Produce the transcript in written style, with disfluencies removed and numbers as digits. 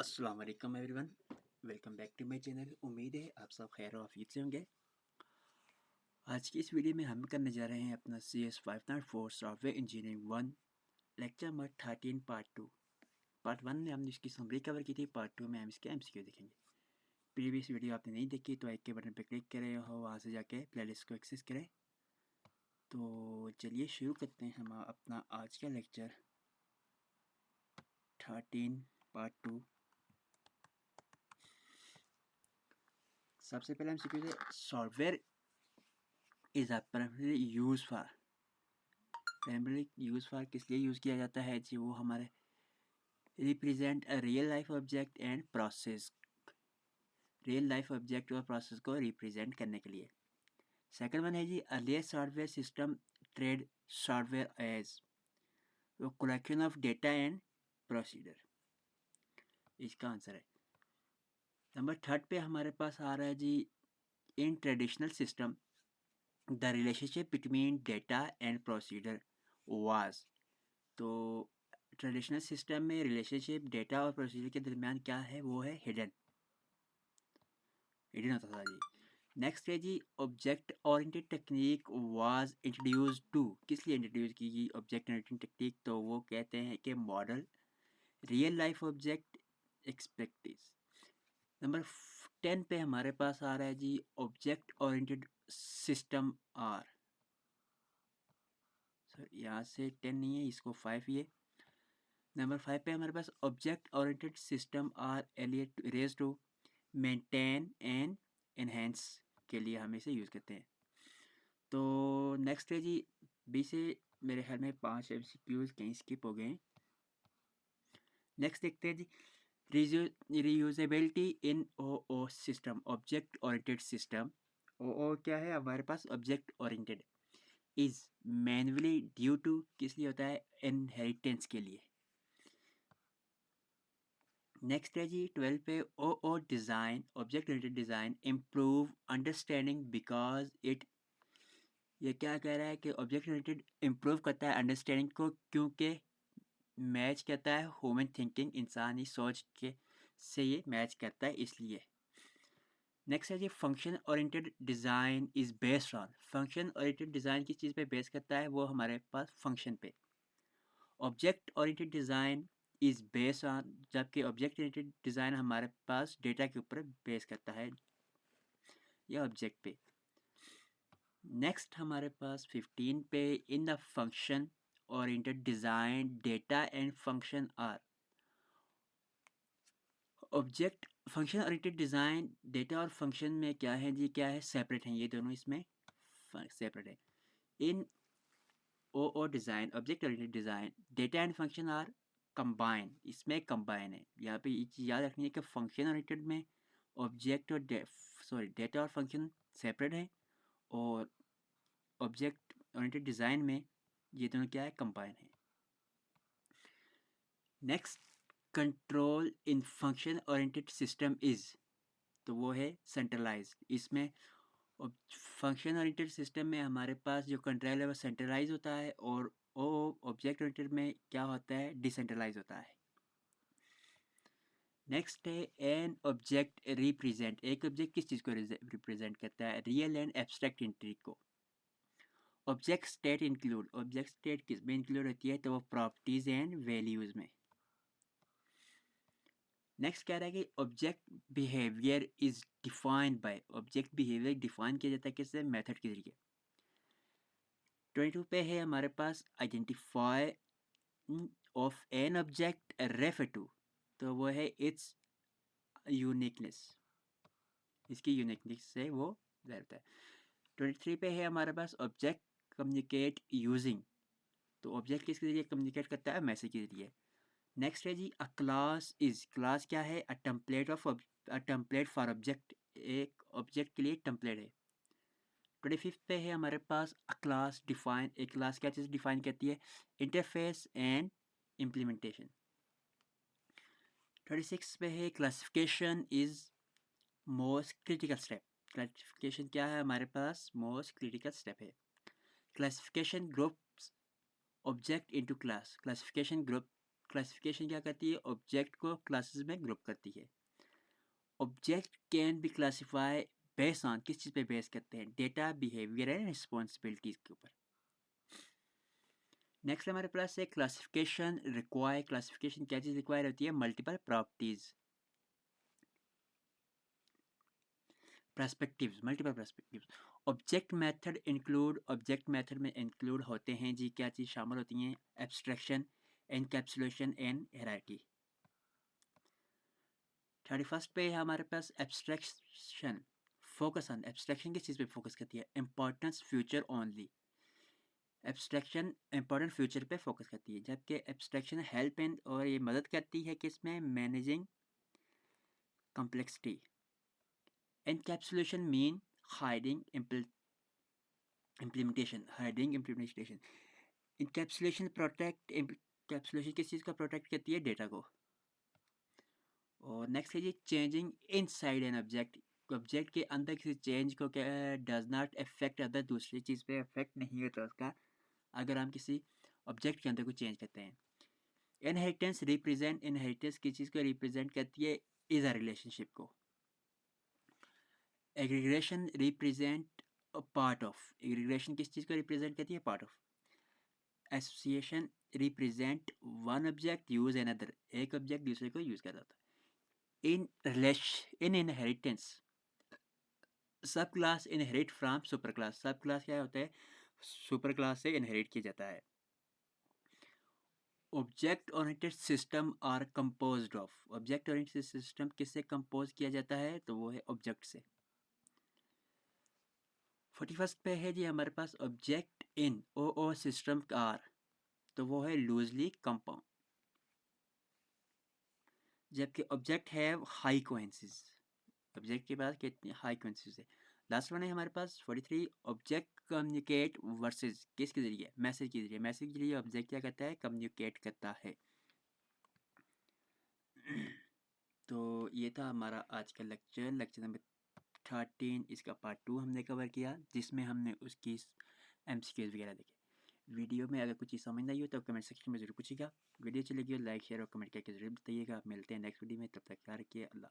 अस्सलाम वालेकुम everyone, welcome back to my channel. उम्मीद है आप सब खैर और आफियत से होंगे। आज की इस वीडियो में हम करने जा रहे हैं अपना CS504 software engineering 1 lecture number 13 part 2। Part 1 में हमने इसकी समरी कवर की थी, पार्ट 2 में हम इसके MCQ देखेंगे। प्रीवियस वीडियो आपने नहीं देखी तो एक के बटन पर क्लिक करें और वहाँ से जाके प्लेलिस्ट को एक्सेस करें। तो चलिए शुरू करते हैं हम अपना आज का लेक्चर 13 पार्ट 2। सबसे पहले हम सीखेंगे software is primary use for. Primary use for किस लिए यूज़ किया जाता है जी? वो हमारे represent a real life object and process, real life object और प्रोसेस को रिप्रेजेंट करने के लिए। सेकंड वन है जी earlier software system treated software as collection of data and procedure. इसका आंसर है नंबर थर्ड पे हमारे पास आ रहा है जी in traditional system the relationship between data and procedure was. तो ट्रेडिशनल सिस्टम में रिलेशनशिप डेटा और प्रोसीजर के दरमियान क्या है? वो है हिडन होता था जी। नेक्स्ट है जी object oriented technique was introduced to. किस लिए इंट्रोड्यूस की गई ऑब्जेक्ट ओरिएंटेड टेक्निक? तो वो कहते हैं कि model real life object expects. Number 10 पे हमारे पास आ रहा है जी object oriented system are. Sir यहाँ से 10 नहीं है, इसको 5 ही है। नंबर 5 पे हमारे पास object oriented system are raise to maintain and enhance के लिए हम इसे यूज़ करते हैं। तो नेक्स्ट है जी बी से मेरे ख्याल में 5 MCQs कहीं स्किप हो गए। नेक्स्ट देखते हैं जी reusability in O system, object oriented system. O क्या है हमारे पास? Object oriented is manually due to किस लिए होता है? इनहेरिटेंस के लिए। नेक्स्ट है जी 12 पे O design, object oriented design improve understanding because it. ये क्या कह रहा है कि ऑब्जेक्ट ओरिएंटेड इम्प्रूव करता है अंडरस्टैंडिंग को क्योंकि मैच करता है ह्यूमन थिंकिंग, इंसानी सोच के से ये मैच करता है इसलिए। नेक्स्ट है जी function oriented design is based on. Function oriented design किस चीज़ पे बेस करता है? वो हमारे पास फंक्शन पे। Object oriented design is based on, जबकि ऑब्जेक्ट ओरिएंटेड डिज़ाइन हमारे पास डेटा के ऊपर बेस करता है या ऑब्जेक्ट पे। नेक्स्ट हमारे पास 15 पे in the function oriented design data and function are. Object function oriented design data और फंक्शन में क्या है जी? क्या है? सेपरेट हैं, ये दोनों इसमें सेपरेट है। In O design object oriented design data and function are combine, इसमें कंबाइन है। यहाँ पे ये चीज़ याद रखनी है कि फंक्शन ओरिएंटेड में ऑब्जेक्ट और डेटा और फंक्शन सेपरेट है, और ऑब्जेक्ट ओरिएंटेड डिज़ाइन में ये दोनों क्या है? कंबाइन है। Next control in function oriented system is, तो वो है सेंट्रलाइज। इसमें फंक्शन ओरिएंटेड सिस्टम में हमारे पास जो कंट्रोल है वो सेंट्रलाइज होता है, और ओ ऑब्जेक्ट ओरिएंटेड में क्या होता है? डिसेंट्रलाइज होता है। नेक्स्ट है एन ऑब्जेक्ट रिप्रेजेंट। एक ऑब्जेक्ट किस चीज़ को रिप्रेजेंट करता है? रियल एंड एब्स्ट्रैक्ट एंटिटी को। Object state include, object state किस में इंक्लूड होती है? तो वो प्रॉपर्टीज एंड वैल्यूज में। नेक्स्ट कह रहा है कि object behaviour is defined by, object behaviour define किया जाता है किससे? मेथड के जरिए। 22 पे है हमारे पास identify of an object refer to, तो वो है इट्स यूनिकनेस, इसकी यूनिकनेस से वो ज़ाहिर होता है। 23 पे है हमारे पास ऑब्जेक्ट कम्युनिकेट यूजिंग, तो ऑब्जेक्ट किसके जरिए कम्युनिकेट करता है? मैसेज के जरिए। नेक्स्ट है जी अ क्लास इज, क्लास क्या है? अ टेम्पलेट फॉर ऑब्जेक्ट, एक ऑब्जेक्ट के लिए टेम्पलेट है। 25 पे है हमारे पास अ क्लास डिफाइन, एक क्लास क्या चीज़ डिफाइन करती है? Interface and implementation. 26 पे है classification is most critical step, classification क्या है हमारे पास? मोस्ट क्रिटिकल स्टेप है। Classification groups object into class, classification group classification क्या करती है? ऑब्जेक्ट को क्लासेस में ग्रुप करती है। Object can be classify based on, किस चीज़ पे बेस करते हैं? डेटा, बिहेवियर एंड रिस्पॉन्सिबिलिटीज के ऊपर। नेक्स्ट हमारे पास है क्लासिफिकेशन रिक्वायर। क्लासिफिकेशन क्या चीज़ रिक्वायर होती है? Multiple properties, perspectives, multiple perspectives. Object method include, object method में इंक्लूड होते हैं जी क्या चीज़ शामिल होती हैं? Abstraction, encapsulation and hierarchy. 31st पे है हमारे पास एब्स्ट्रैक्शन। फोकस ऑन, एब्स्ट्रैक्शन किस चीज़ पे फोकस करती है? Importance future only. Abstraction important future पे फोकस करती है, जबकि एब्स्ट्रैक्शन हेल्प एंड, और ये मदद करती है किसमें? Managing complexity. Encapsulation mean hiding implementation, hiding implementation. Encapsulation protect, encapsulation किस चीज़ का प्रोटेक्ट करती है? डेटा को। और नेक्स्ट है जी changing inside an object. Object के अंदर किसी चेंज को क्या डज नॉट अफेक्ट अदर, दूसरी चीज़ पे अफेक्ट नहीं होता उसका, अगर हम किसी ऑब्जेक्ट के अंदर को चेंज करते हैं। इनहेरिटेंस रिप्रेजेंट, इनहेरिटेंस किस चीज़ को रिप्रेजेंट करती है? इज अ रिलेशनशिप को। Aggregation represent a part of, aggregation किस चीज़ को रिप्रेजेंट करती है? Part of. Association represent one object use another, एक ऑब्जेक्ट दूसरे को यूज कर रहा था। इन रिलेशन, इन इनहेरिटेंस सब class inherit from super class, सब क्लास क्या होता है? सुपर क्लास से इनहेरिट किया जाता है। Object oriented system are composed of, object oriented system किससे कंपोज किया जाता है? तो वो है ऑब्जेक्ट से। 41st पे है जी हमारे पास object in O system are, तो वो है लूजली कंपाउंड, जबकि ऑब्जेक्ट है हाई कोइंसिस, ऑब्जेक्ट के पास कितनी हाई कोइंसिस है। लास्ट वन है हमारे पास 43, ऑब्जेक्ट कम्युनिकेट वर्सेस, किसके जरिए? मैसेज के जरिए। मैसेज के जरिए ऑब्जेक्ट क्या करता है? कम्युनिकेट करता है। तो ये था हमारा आज का लेक्चर, लेक्चर नंबर 13, इसका पार्ट 2 हमने कवर किया, जिसमें हमने उसकी MCQs वगैरह देखे। वीडियो में अगर कुछ चीज़ समझ नहीं हो तो कमेंट सेक्शन में ज़रूर पूछिएगा। वीडियो चलेगी लाइक शेयर और कमेंट करके ज़रूर बताइएगा। मिलते हैं नेक्स्ट वीडियो में, तब तक ख्याल रखिए। अल्लाह।